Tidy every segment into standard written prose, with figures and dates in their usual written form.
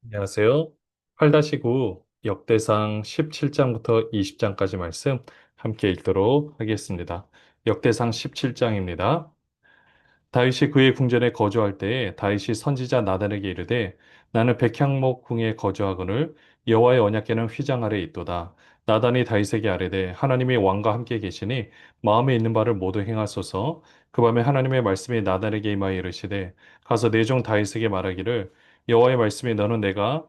안녕하세요. 8-9 역대상 17장부터 20장까지 말씀 함께 읽도록 하겠습니다. 역대상 17장입니다. 다윗이 그의 궁전에 거주할 때에 다윗이 선지자 나단에게 이르되 나는 백향목 궁에 거주하거늘 여호와의 언약궤는 휘장 아래 있도다. 나단이 다윗에게 아뢰되 하나님이 왕과 함께 계시니 마음에 있는 바를 모두 행하소서. 그 밤에 하나님의 말씀이 나단에게 임하여 이르시되 가서 내 종 다윗에게 말하기를 여호와의 말씀이 너는 내가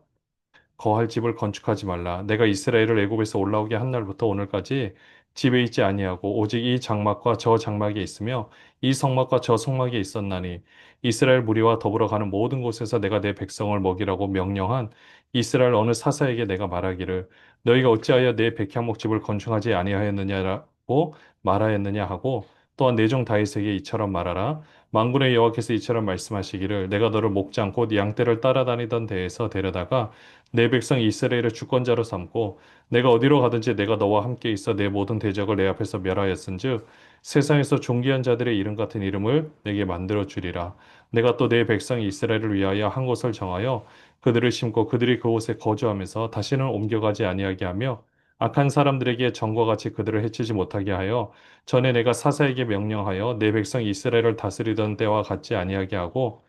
거할 집을 건축하지 말라. 내가 이스라엘을 애굽에서 올라오게 한 날부터 오늘까지 집에 있지 아니하고 오직 이 장막과 저 장막에 있으며 이 성막과 저 성막에 있었나니 이스라엘 무리와 더불어 가는 모든 곳에서 내가 내 백성을 먹이라고 명령한 이스라엘 어느 사사에게 내가 말하기를 너희가 어찌하여 내 백향목 집을 건축하지 아니하였느냐라고 말하였느냐 하고 또한 내 종 다윗에게 이처럼 말하라. 만군의 여호와께서 이처럼 말씀하시기를 내가 너를 목장 곧 양떼를 따라다니던 데에서 데려다가 내 백성 이스라엘을 주권자로 삼고 내가 어디로 가든지 내가 너와 함께 있어 내 모든 대적을 내 앞에서 멸하였은즉 세상에서 존귀한 자들의 이름 같은 이름을 내게 만들어 주리라. 내가 또 내 백성 이스라엘을 위하여 한 곳을 정하여 그들을 심고 그들이 그곳에 거주하면서 다시는 옮겨가지 아니하게 하며 악한 사람들에게 전과 같이 그들을 해치지 못하게 하여 전에 내가 사사에게 명령하여 내 백성 이스라엘을 다스리던 때와 같지 아니하게 하고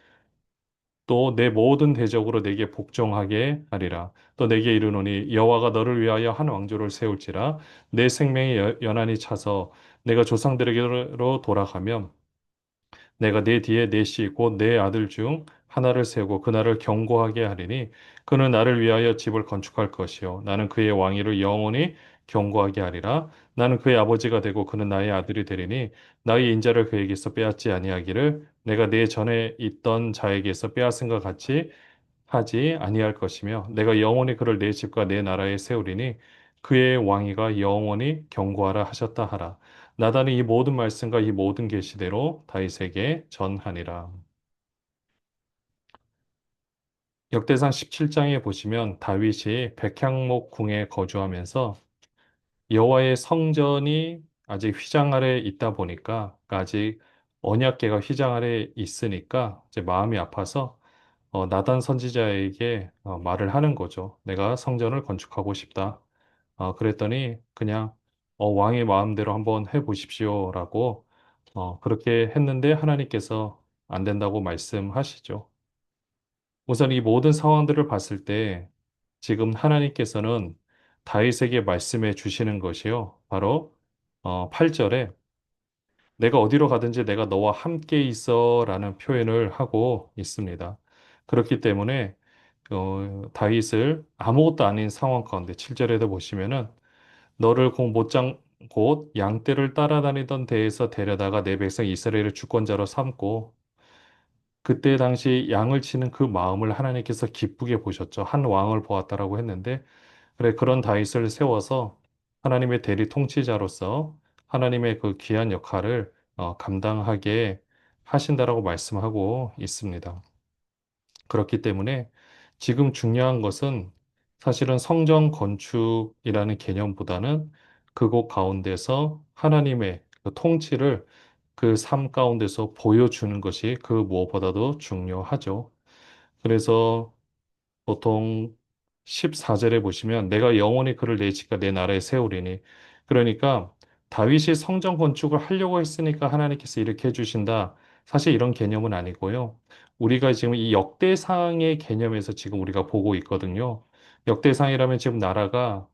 또 내 모든 대적으로 내게 복종하게 하리라. 또 내게 이르노니 여호와가 너를 위하여 한 왕조를 세울지라. 내 생명의 연한이 차서 내가 조상들에게로 돌아가면 내가 내 뒤에 넷이 곧 내 아들 중 하나를 세우고 그날을 경고하게 하리니 그는 나를 위하여 집을 건축할 것이요 나는 그의 왕위를 영원히 경고하게 하리라. 나는 그의 아버지가 되고 그는 나의 아들이 되리니 나의 인자를 그에게서 빼앗지 아니하기를 내가 내 전에 있던 자에게서 빼앗은 것 같이 하지 아니할 것이며 내가 영원히 그를 내 집과 내 나라에 세우리니 그의 왕위가 영원히 경고하라 하셨다 하라. 나단이 이 모든 말씀과 이 모든 계시대로 다윗에게 전하니라. 역대상 17장에 보시면 다윗이 백향목 궁에 거주하면서 여호와의 성전이 아직 휘장 아래 있다 보니까 그러니까 아직 언약궤가 휘장 아래 있으니까 이제 마음이 아파서 나단 선지자에게 말을 하는 거죠. 내가 성전을 건축하고 싶다. 그랬더니 그냥 왕의 마음대로 한번 해보십시오라고 그렇게 했는데 하나님께서 안 된다고 말씀하시죠. 우선 이 모든 상황들을 봤을 때 지금 하나님께서는 다윗에게 말씀해 주시는 것이요. 바로 8절에 내가 어디로 가든지 내가 너와 함께 있어라는 표현을 하고 있습니다. 그렇기 때문에 다윗을 아무것도 아닌 상황 가운데 7절에도 보시면은 너를 곧 못장 곧 양떼를 따라다니던 데에서 데려다가 내 백성 이스라엘을 주권자로 삼고 그때 당시 양을 치는 그 마음을 하나님께서 기쁘게 보셨죠. 한 왕을 보았다라고 했는데 그래 그런 다윗을 세워서 하나님의 대리 통치자로서 하나님의 그 귀한 역할을 감당하게 하신다라고 말씀하고 있습니다. 그렇기 때문에 지금 중요한 것은 사실은 성전 건축이라는 개념보다는 그곳 가운데서 하나님의 그 통치를 그 삶 가운데서 보여주는 것이 그 무엇보다도 중요하죠. 그래서 보통 14절에 보시면 내가 영원히 그를 내 집과 내 나라에 세우리니 그러니까 다윗이 성전 건축을 하려고 했으니까 하나님께서 이렇게 해주신다. 사실 이런 개념은 아니고요. 우리가 지금 이 역대상의 개념에서 지금 우리가 보고 있거든요. 역대상이라면 지금 나라가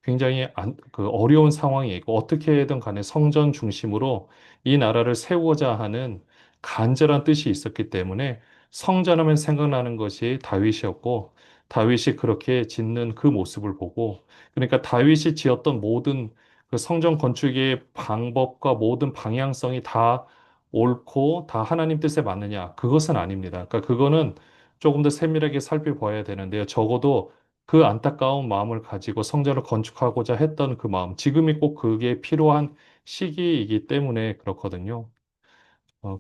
굉장히 그 어려운 상황이 있고 어떻게든 간에 성전 중심으로 이 나라를 세우고자 하는 간절한 뜻이 있었기 때문에 성전하면 생각나는 것이 다윗이었고 다윗이 그렇게 짓는 그 모습을 보고 그러니까 다윗이 지었던 모든 그 성전 건축의 방법과 모든 방향성이 다 옳고 다 하나님 뜻에 맞느냐? 그것은 아닙니다. 그러니까 그거는 조금 더 세밀하게 살펴봐야 되는데요. 적어도 그 안타까운 마음을 가지고 성전을 건축하고자 했던 그 마음, 지금이 꼭 그게 필요한 시기이기 때문에 그렇거든요.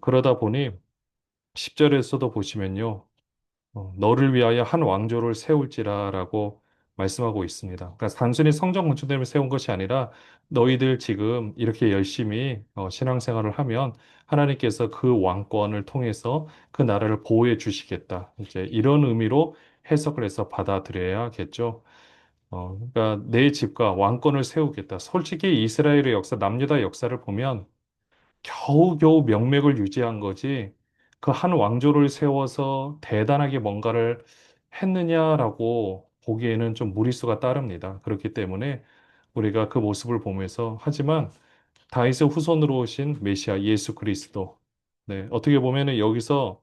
그러다 보니 10절에서도 보시면요. 너를 위하여 한 왕조를 세울지라라고 말씀하고 있습니다. 그러니까 단순히 성전 건축 때문에 세운 것이 아니라 너희들 지금 이렇게 열심히 신앙생활을 하면 하나님께서 그 왕권을 통해서 그 나라를 보호해 주시겠다. 이제 이런 의미로 해석을 해서 받아들여야겠죠. 그러니까 내 집과 왕권을 세우겠다. 솔직히 이스라엘의 역사, 남유다 역사를 보면 겨우겨우 명맥을 유지한 거지 그 한 왕조를 세워서 대단하게 뭔가를 했느냐라고 보기에는 좀 무리수가 따릅니다. 그렇기 때문에 우리가 그 모습을 보면서 하지만 다윗의 후손으로 오신 메시아 예수 그리스도 네, 어떻게 보면은 여기서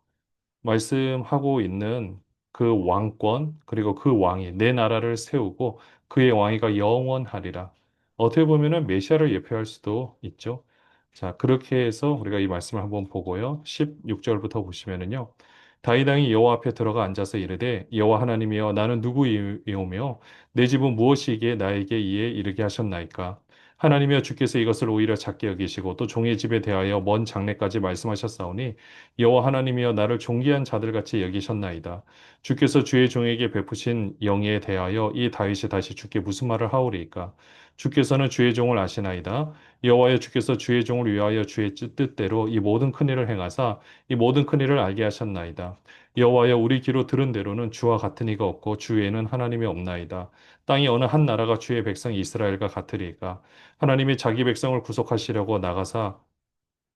말씀하고 있는 그 왕권, 그리고 그 왕이 내 나라를 세우고 그의 왕위가 영원하리라. 어떻게 보면은 메시아를 예표할 수도 있죠. 자, 그렇게 해서 우리가 이 말씀을 한번 보고요. 16절부터 보시면은요. 다윗 왕이 여호와 앞에 들어가 앉아서 이르되 여호와 하나님이여 나는 누구이오며 내 집은 무엇이기에 나에게 이에 이르게 하셨나이까? 하나님이여 주께서 이것을 오히려 작게 여기시고 또 종의 집에 대하여 먼 장래까지 말씀하셨사오니 여호와 하나님이여 나를 존귀한 자들같이 여기셨나이다. 주께서 주의 종에게 베푸신 영예에 대하여 이 다윗이 다시 주께 무슨 말을 하오리이까? 주께서는 주의 종을 아시나이다. 여호와여 주께서 주의 종을 위하여 주의 뜻대로 이 모든 큰 일을 행하사 이 모든 큰 일을 알게 하셨나이다. 여호와여 우리 귀로 들은 대로는 주와 같은 이가 없고 주 외에는 하나님이 없나이다. 땅이 어느 한 나라가 주의 백성 이스라엘과 같으리까? 하나님이 자기 백성을 구속하시려고 나가사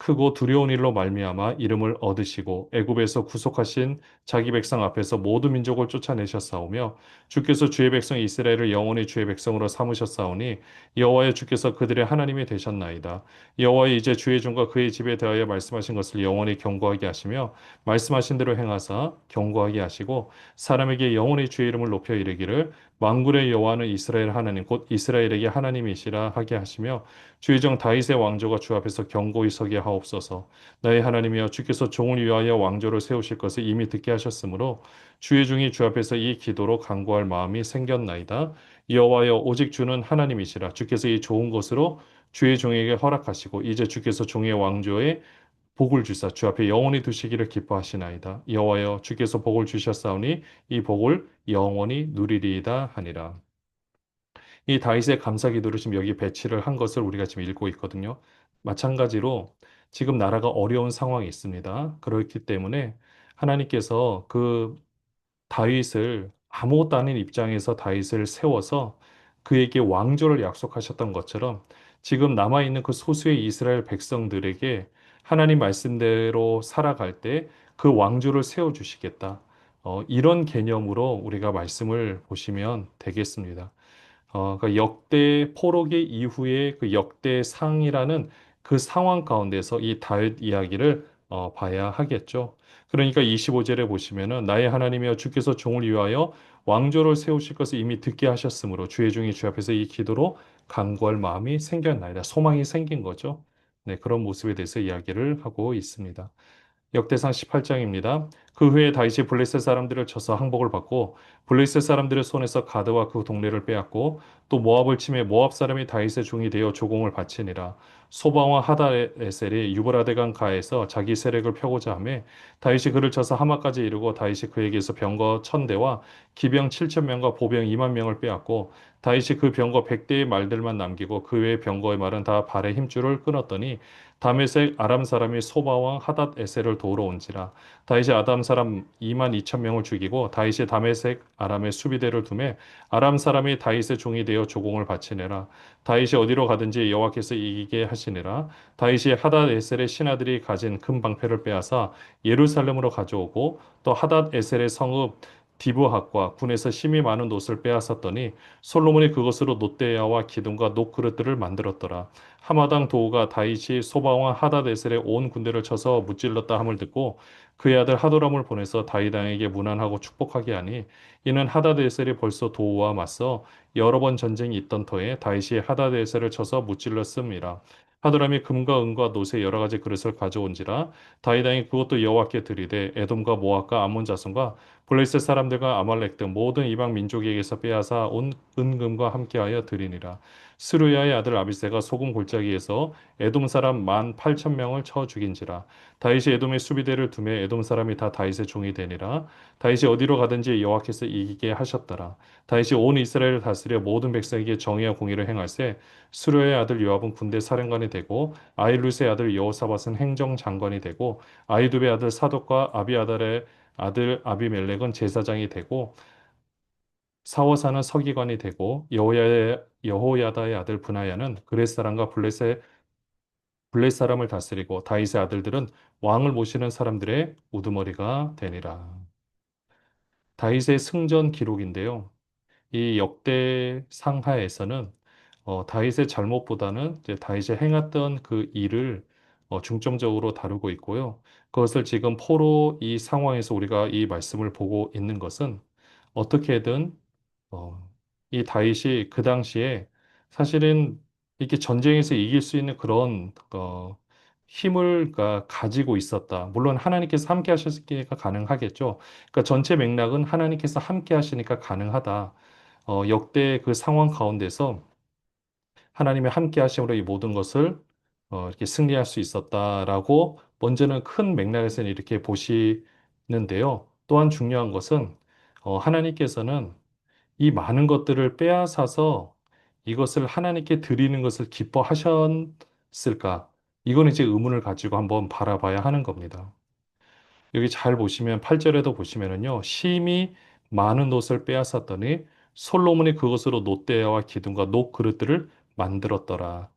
크고 두려운 일로 말미암아 이름을 얻으시고 애굽에서 구속하신 자기 백성 앞에서 모든 민족을 쫓아내셨사오며 주께서 주의 백성 이스라엘을 영원히 주의 백성으로 삼으셨사오니 여호와의 주께서 그들의 하나님이 되셨나이다. 여호와의 이제 주의 종과 그의 집에 대하여 말씀하신 것을 영원히 경고하게 하시며 말씀하신 대로 행하사 경고하게 하시고 사람에게 영원히 주의 이름을 높여 이르기를 만군의 여호와는 이스라엘 하나님 곧 이스라엘에게 하나님이시라 하게 하시며 주의 종 다윗의 왕조가 주 앞에서 견고히 서게 하옵소서. 나의 하나님이여 주께서 종을 위하여 왕조를 세우실 것을 이미 듣게 하셨으므로 주의 종이 주 앞에서 이 기도로 간구할 마음이 생겼나이다. 여호와여 오직 주는 하나님이시라. 주께서 이 좋은 것으로 주의 종에게 허락하시고 이제 주께서 종의 왕조에 복을 주사 주 앞에 영원히 두시기를 기뻐하시나이다. 여호와여 주께서 복을 주셨사오니 이 복을 영원히 누리리이다 하니라. 이 다윗의 감사 기도를 지금 여기 배치를 한 것을 우리가 지금 읽고 있거든요. 마찬가지로 지금 나라가 어려운 상황이 있습니다. 그렇기 때문에 하나님께서 그 다윗을 아무것도 아닌 입장에서 다윗을 세워서 그에게 왕조를 약속하셨던 것처럼 지금 남아있는 그 소수의 이스라엘 백성들에게 하나님 말씀대로 살아갈 때 그 왕조를 세워주시겠다. 이런 개념으로 우리가 말씀을 보시면 되겠습니다. 그러니까 역대 포로기 이후에 그 역대상이라는 그 상황 가운데서 이 다윗 이야기를 봐야 하겠죠. 그러니까 25절에 보시면은 나의 하나님이여 주께서 종을 위하여 왕조를 세우실 것을 이미 듣게 하셨으므로 주의 종이 주 앞에서 이 기도로 간구할 마음이 생겼나이다. 소망이 생긴 거죠. 네, 그런 모습에 대해서 이야기를 하고 있습니다. 역대상 18장입니다. 그 후에 다윗이 블레셋 사람들을 쳐서 항복을 받고 블레셋 사람들의 손에서 가드와 그 동네를 빼앗고 또 모압을 치매 모압 사람이 다윗의 종이 되어 조공을 바치니라. 소바와 하다에셀이 유브라데강 가에서 자기 세력을 펴고자 하매 다윗이 그를 쳐서 하마까지 이르고 다윗이 그에게서 병거 1000대와 기병 7000명과 보병 2만 명을 빼앗고 다윗이 그 병거 100대의 말들만 남기고 그 외의 병거의 말은 다 발의 힘줄을 끊었더니 다메섹 아람 사람이 소바왕 하닷 에셀을 도우러 온지라 다윗이 아담 사람 2만 2천 명을 죽이고 다윗이 다메섹 아람의 수비대를 두매 아람 사람이 다윗의 종이 되어 조공을 바치니라 다윗이 어디로 가든지 여호와께서 이기게 하시니라 다윗이 하닷 에셀의 신하들이 가진 금 방패를 빼앗아 예루살렘으로 가져오고 또 하닷 에셀의 성읍 디브핫과 군에서 힘이 많은 놋을 빼앗았더니 솔로몬이 그것으로 놋대야와 기둥과 놋그릇들을 만들었더라. 하마당 도우가 다윗이 소바왕 하다데셀의 온 군대를 쳐서 무찔렀다 함을 듣고 그의 아들 하도람을 보내서 다윗 왕에게 문안하고 축복하게 하니 이는 하다데셀이 벌써 도우와 맞서 여러 번 전쟁이 있던 터에 다윗이 하다데셀을 쳐서 무찔렀음이라. 하도람이 금과 은과 놋의 여러 가지 그릇을 가져온지라 다윗 왕이 그것도 여호와께 드리되 에돔과 모압과 암몬 자손과 블레셋 사람들과 아말렉 등 모든 이방 민족에게서 빼앗아 온 은금과 함께하여 드리니라. 스루야의 아들 아비새가 소금 골짜기에서 에돔 사람 18,000명을 쳐 죽인지라. 다윗이 에돔의 수비대를 두매 에돔 사람이 다 다윗의 종이 되니라. 다윗이 어디로 가든지 여호와께서 이기게 하셨더라. 다윗이 온 이스라엘을 다스려 모든 백성에게 정의와 공의를 행할세. 스루야의 아들 요압은 군대 사령관이 되고 아일루스의 아들 여호사밧은 행정장관이 되고 아이두베의 아들 사독과 아비아달의 아들 아비멜렉은 제사장이 되고 사워사는 서기관이 되고 여호야다의 아들 브나야는 그렛 사람과 블렛 사람을 다스리고 다윗의 아들들은 왕을 모시는 사람들의 우두머리가 되니라. 다윗의 승전 기록인데요. 이 역대 상하에서는 다윗의 잘못보다는 이제 다윗이 행했던 그 일을 중점적으로 다루고 있고요. 그것을 지금 포로 이 상황에서 우리가 이 말씀을 보고 있는 것은 어떻게든 이 다윗이 그 당시에 사실은 이렇게 전쟁에서 이길 수 있는 그런 힘을 가지고 있었다. 물론 하나님께서 함께 하셨으니까 가능하겠죠. 그러니까 전체 맥락은 하나님께서 함께 하시니까 가능하다. 역대 그 상황 가운데서 하나님의 함께 하심으로 이 모든 것을 이렇게 승리할 수 있었다라고 먼저는 큰 맥락에서는 이렇게 보시는데요. 또한 중요한 것은 하나님께서는 이 많은 것들을 빼앗아서 이것을 하나님께 드리는 것을 기뻐하셨을까? 이거는 이제 의문을 가지고 한번 바라봐야 하는 겁니다. 여기 잘 보시면 8절에도 보시면은요. 심히 많은 옷을 빼앗았더니 솔로몬이 그것으로 놋대와 기둥과 녹 그릇들을 만들었더라.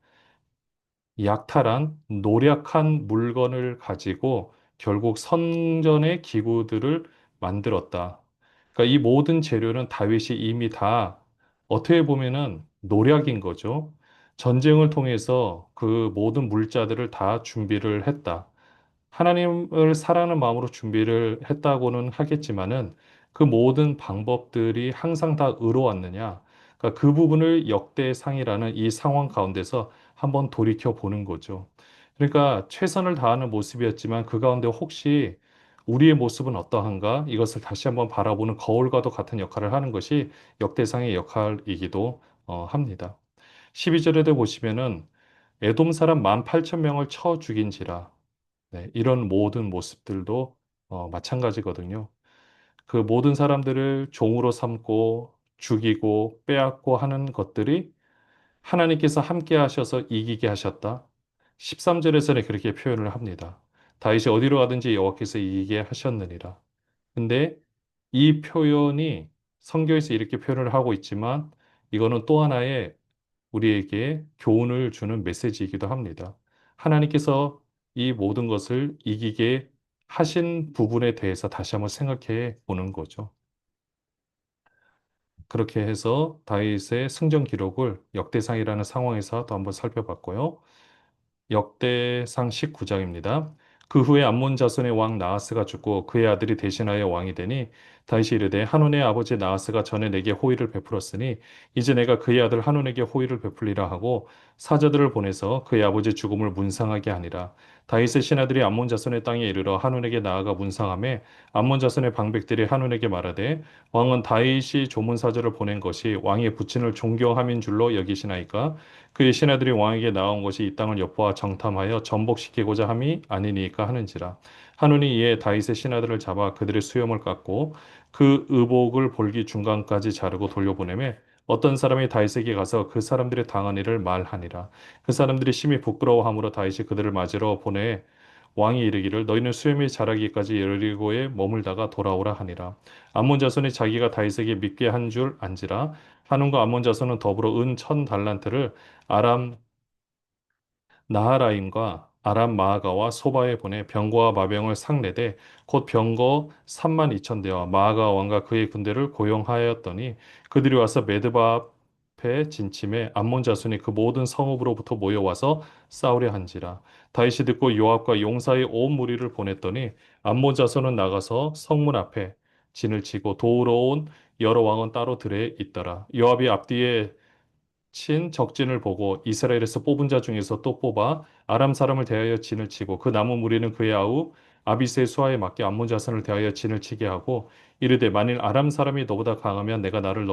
약탈한 노력한 물건을 가지고 결국 성전의 기구들을 만들었다. 그러니까 이 모든 재료는 다윗이 이미 다 어떻게 보면은 노력인 거죠. 전쟁을 통해서 그 모든 물자들을 다 준비를 했다. 하나님을 사랑하는 마음으로 준비를 했다고는 하겠지만은 그 모든 방법들이 항상 다 의로웠느냐? 그러니까 그 부분을 역대상이라는 이 상황 가운데서 한번 돌이켜 보는 거죠. 그러니까 최선을 다하는 모습이었지만 그 가운데 혹시 우리의 모습은 어떠한가? 이것을 다시 한번 바라보는 거울과도 같은 역할을 하는 것이 역대상의 역할이기도 합니다. 12절에도 보시면은 에돔 사람 18,000명을 쳐 죽인지라. 네, 이런 모든 모습들도 마찬가지거든요. 그 모든 사람들을 종으로 삼고 죽이고 빼앗고 하는 것들이 하나님께서 함께 하셔서 이기게 하셨다. 13절에서는 그렇게 표현을 합니다. 다윗이 어디로 가든지 여호와께서 이기게 하셨느니라. 근데 이 표현이 성경에서 이렇게 표현을 하고 있지만 이거는 또 하나의 우리에게 교훈을 주는 메시지이기도 합니다. 하나님께서 이 모든 것을 이기게 하신 부분에 대해서 다시 한번 생각해 보는 거죠. 그렇게 해서 다윗의 승전 기록을 역대상이라는 상황에서 또 한번 살펴봤고요. 역대상 19장입니다. 그 후에 암몬 자손의 왕 나하스가 죽고 그의 아들이 대신하여 왕이 되니 다윗이 이르되 한온의 아버지 나하스가 전에 내게 호의를 베풀었으니 이제 내가 그의 아들 한온에게 호의를 베풀리라 하고 사자들을 보내서 그의 아버지 죽음을 문상하게 하니라. 다윗의 신하들이 암몬 자손의 땅에 이르러 한온에게 나아가 문상하매 암몬 자손의 방백들이 한온에게 말하되 왕은 다윗이 조문 사절을 보낸 것이 왕의 부친을 존경함인 줄로 여기시나이까 그의 신하들이 왕에게 나온 것이 이 땅을 엿보아 정탐하여 전복시키고자 함이 아니니까 하는지라. 한눈이 이에 다윗의 신하들을 잡아 그들의 수염을 깎고 그 의복을 볼기 중간까지 자르고 돌려보내매 어떤 사람이 다윗에게 가서 그 사람들이 당한 일을 말하니라. 그 사람들이 심히 부끄러워함으로 다윗이 그들을 맞으러 보내 왕이 이르기를 너희는 수염이 자라기까지 여리고에 머물다가 돌아오라 하니라. 암몬 자손이 자기가 다윗에게 믿게 한 줄 안지라. 한온과 암몬 자손은 더불어 은 1000달란트를 아람 나하라임과 아람 마아가와 소바에 보내 병거와 마병을 상례되 곧 병거 3만 2천 대와 마아가 왕과 그의 군대를 고용하였더니 그들이 와서 메드바 앞에 진침해 암몬 자손이 그 모든 성읍으로부터 모여와서 싸우려 한지라 다윗이 듣고 요압과 용사의 온 무리를 보냈더니 암몬 자손은 나가서 성문 앞에 진을 치고 도우러 온 여러 왕은 따로 들에 있더라 요압이 앞뒤에 친 적진을 보고 이스라엘에서 뽑은 자 중에서 또 뽑아 아람 사람을 대하여 진을 치고 그 남은 무리는 그의 아우 아비스의 수하에 맞게 암몬 자손을 대하여 진을 치게 하고 이르되 만일 아람 사람이 너보다 강하면 내가 나를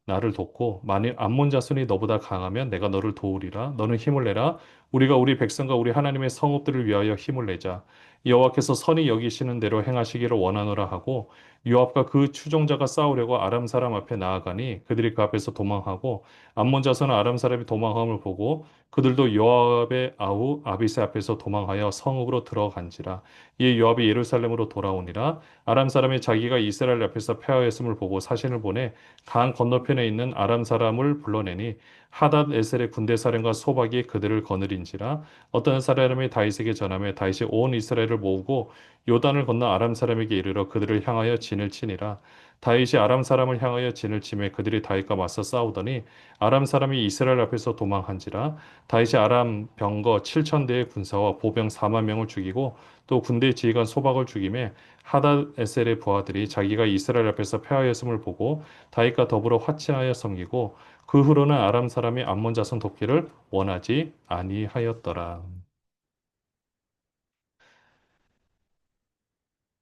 나를 돕고 만일 암몬 자손이 너보다 강하면 내가 너를 도우리라. 너는 힘을 내라. 우리가 우리 백성과 우리 하나님의 성읍들을 위하여 힘을 내자. 여호와께서 선히 여기시는 대로 행하시기를 원하노라 하고 요압과 그 추종자가 싸우려고 아람 사람 앞에 나아가니 그들이 그 앞에서 도망하고 암몬 자손은 아람 사람이 도망함을 보고 그들도 요압의 아우 아비새 앞에서 도망하여 성읍으로 들어간지라. 이에 요압이 예루살렘으로 돌아오니라. 아람 사람이 자기가 이스라엘 앞에서 패하였음을 보고 사신을 보내 강 건너편에 있는 아람 사람을 불러내니 하닷 에셀의 군대 사령과 소박이 그들을 거느린지라. 어떤 사람이 다윗에게 전하며 다윗이 온 이스라엘을 모으고 요단을 건너 아람 사람에게 이르러 그들을 향하여 진을 치니라. 다윗이 아람 사람을 향하여 진을 치매 그들이 다윗과 맞서 싸우더니 아람 사람이 이스라엘 앞에서 도망한지라. 다윗이 아람 병거 7천 대의 군사와 보병 4만 명을 죽이고 또 군대 지휘관 소박을 죽임에 하닷 에셀의 부하들이 자기가 이스라엘 앞에서 패하였음을 보고 다윗과 더불어 화친하여 섬기고 그 후로는 아람 사람이 암몬 자손 돕기를 원하지 아니하였더라.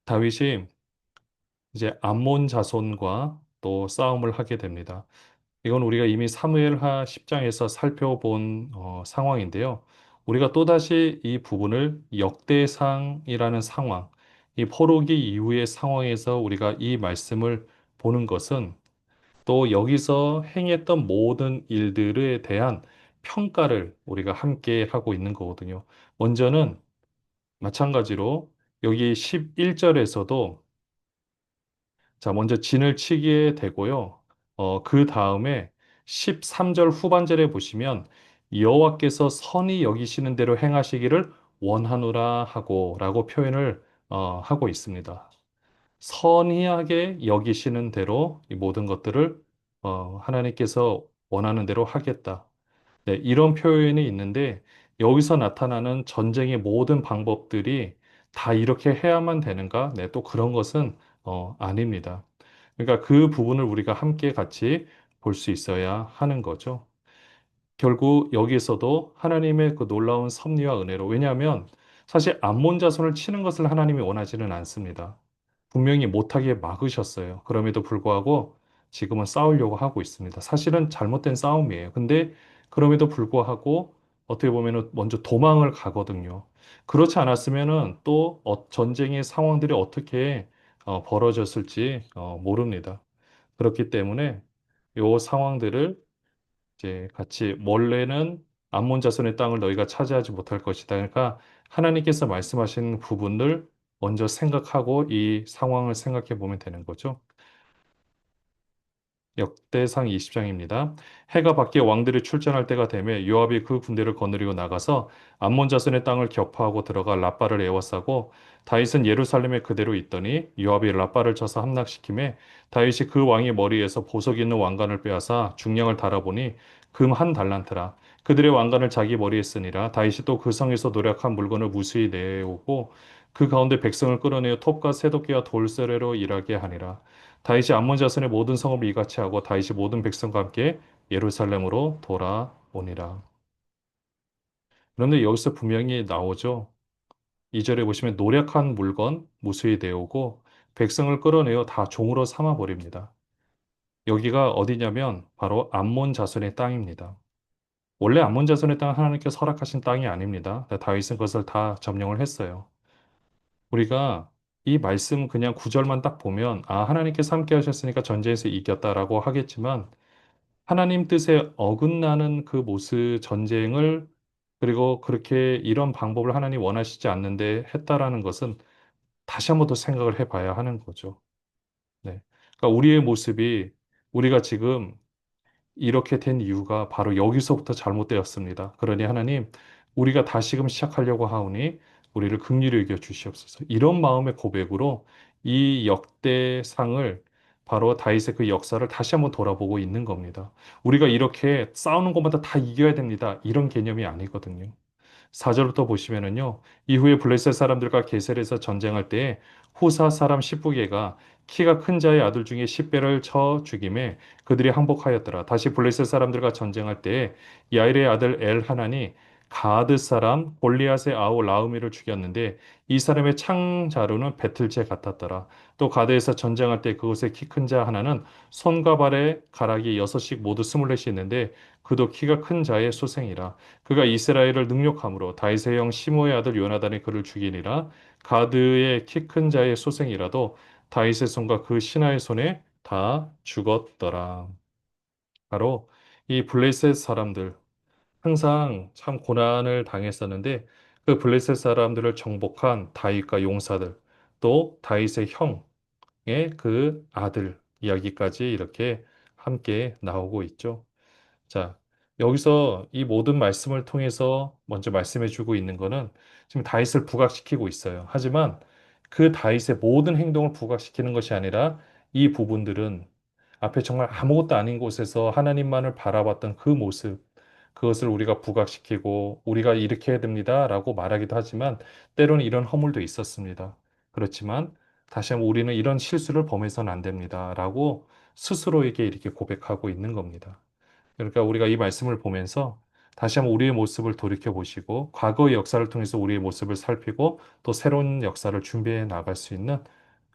다윗이 이제 암몬 자손과 또 싸움을 하게 됩니다. 이건 우리가 이미 사무엘하 10장에서 살펴본 상황인데요. 우리가 또다시 이 부분을 역대상이라는 상황, 이 포로기 이후의 상황에서 우리가 이 말씀을 보는 것은 또 여기서 행했던 모든 일들에 대한 평가를 우리가 함께 하고 있는 거거든요. 먼저는 마찬가지로 여기 11절에서도 자, 먼저 진을 치게 되고요. 그 다음에 13절 후반절에 보시면 여호와께서 선히 여기시는 대로 행하시기를 원하노라 하고 라고 표현을 하고 있습니다. 선히하게 여기시는 대로 이 모든 것들을 하나님께서 원하는 대로 하겠다. 네, 이런 표현이 있는데 여기서 나타나는 전쟁의 모든 방법들이 다 이렇게 해야만 되는가? 네, 또 그런 것은 아닙니다. 그러니까 그 부분을 우리가 함께 같이 볼 수 있어야 하는 거죠. 결국 여기에서도 하나님의 그 놀라운 섭리와 은혜로 왜냐하면 사실 암몬 자손을 치는 것을 하나님이 원하지는 않습니다. 분명히 못하게 막으셨어요. 그럼에도 불구하고 지금은 싸우려고 하고 있습니다. 사실은 잘못된 싸움이에요. 근데 그럼에도 불구하고 어떻게 보면은 먼저 도망을 가거든요. 그렇지 않았으면은 또 전쟁의 상황들이 어떻게 벌어졌을지 모릅니다. 그렇기 때문에 요 상황들을 이제 같이 원래는 암몬 자손의 땅을 너희가 차지하지 못할 것이다. 그러니까 하나님께서 말씀하신 부분을 먼저 생각하고 이 상황을 생각해 보면 되는 거죠. 역대상 20장입니다. 해가 밖에 왕들이 출전할 때가 되매 요압이 그 군대를 거느리고 나가서 암몬 자손의 땅을 격파하고 들어가 라빠를 에워싸고 다윗은 예루살렘에 그대로 있더니 요압이 라빠를 쳐서 함락시키매 다윗이 그 왕의 머리에서 보석 있는 왕관을 빼앗아 중량을 달아보니 금 한 달란트라. 그들의 왕관을 자기 머리에 쓰니라. 다윗이 또 그 성에서 노력한 물건을 무수히 내오고 그 가운데 백성을 끌어내어 톱과 새도끼와 돌쇠로 일하게 하니라. 다윗이 암몬 자손의 모든 성읍을 이같이 하고 다윗이 모든 백성과 함께 예루살렘으로 돌아오니라. 그런데 여기서 분명히 나오죠. 2절에 보시면 노력한 물건 무수히 내오고 백성을 끌어내어 다 종으로 삼아 버립니다. 여기가 어디냐면 바로 암몬 자손의 땅입니다. 원래 암몬 자손의 땅은 하나님께서 허락하신 땅이 아닙니다. 다윗은 그것을 다 점령을 했어요. 우리가 이 말씀 그냥 구절만 딱 보면 하나님께서 함께 하셨으니까 전쟁에서 이겼다라고 하겠지만 하나님 뜻에 어긋나는 그 모습 전쟁을 그리고 그렇게 이런 방법을 하나님 원하시지 않는데 했다라는 것은 다시 한번 더 생각을 해봐야 하는 거죠. 네. 그러니까 우리의 모습이 우리가 지금 이렇게 된 이유가 바로 여기서부터 잘못되었습니다. 그러니 하나님, 우리가 다시금 시작하려고 하오니 우리를 긍휼히 여겨 주시옵소서. 이런 마음의 고백으로 이 역대상을 바로 다윗의 그 역사를 다시 한번 돌아보고 있는 겁니다. 우리가 이렇게 싸우는 것마다 다 이겨야 됩니다. 이런 개념이 아니거든요. 4절부터 보시면은요. 이후에 블레셋 사람들과 게셀에서 전쟁할 때에 후사 사람 10부개가 키가 큰 자의 아들 중에 10배를 쳐 죽임에 그들이 항복하였더라. 다시 블레셋 사람들과 전쟁할 때에 야일의 아들 엘하나니 가드 사람 골리앗의 아우 라우미를 죽였는데 이 사람의 창자루는 배틀재 같았더라. 또 가드에서 전쟁할 때 그곳에 키 큰 자 하나는 손과 발에 가락이 여섯씩 모두 스물넷이 있는데 그도 키가 큰 자의 소생이라. 그가 이스라엘을 능욕함으로 다윗의 형 시므의 아들 요나단이 그를 죽이니라. 가드의 키 큰 자의 소생이라도 다윗의 손과 그 신하의 손에 다 죽었더라. 바로 이 블레셋 사람들 항상 참 고난을 당했었는데 그 블레셋 사람들을 정복한 다윗과 용사들 또 다윗의 형의 그 아들 이야기까지 이렇게 함께 나오고 있죠. 자, 여기서 이 모든 말씀을 통해서 먼저 말씀해 주고 있는 거는 지금 다윗을 부각시키고 있어요. 하지만 그 다윗의 모든 행동을 부각시키는 것이 아니라 이 부분들은 앞에 정말 아무것도 아닌 곳에서 하나님만을 바라봤던 그 모습, 그것을 우리가 부각시키고 우리가 이렇게 해야 됩니다라고 말하기도 하지만 때로는 이런 허물도 있었습니다. 그렇지만 다시 한번 우리는 이런 실수를 범해서는 안 됩니다라고 스스로에게 이렇게 고백하고 있는 겁니다. 그러니까 우리가 이 말씀을 보면서 다시 한번 우리의 모습을 돌이켜 보시고 과거의 역사를 통해서 우리의 모습을 살피고 또 새로운 역사를 준비해 나갈 수 있는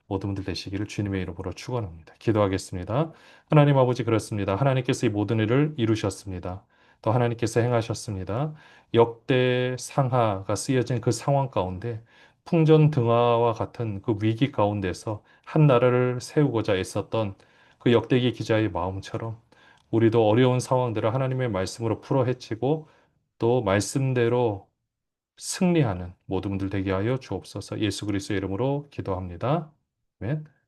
모든 분들 되시기를 주님의 이름으로 축원합니다. 기도하겠습니다. 하나님 아버지 그렇습니다. 하나님께서 이 모든 일을 이루셨습니다. 또 하나님께서 행하셨습니다. 역대 상하가 쓰여진 그 상황 가운데 풍전등화와 같은 그 위기 가운데서 한 나라를 세우고자 애썼던 그 역대기 기자의 마음처럼 우리도 어려운 상황들을 하나님의 말씀으로 풀어 헤치고 또 말씀대로 승리하는 모든 분들 되게 하여 주옵소서. 예수 그리스도의 이름으로 기도합니다. 아멘.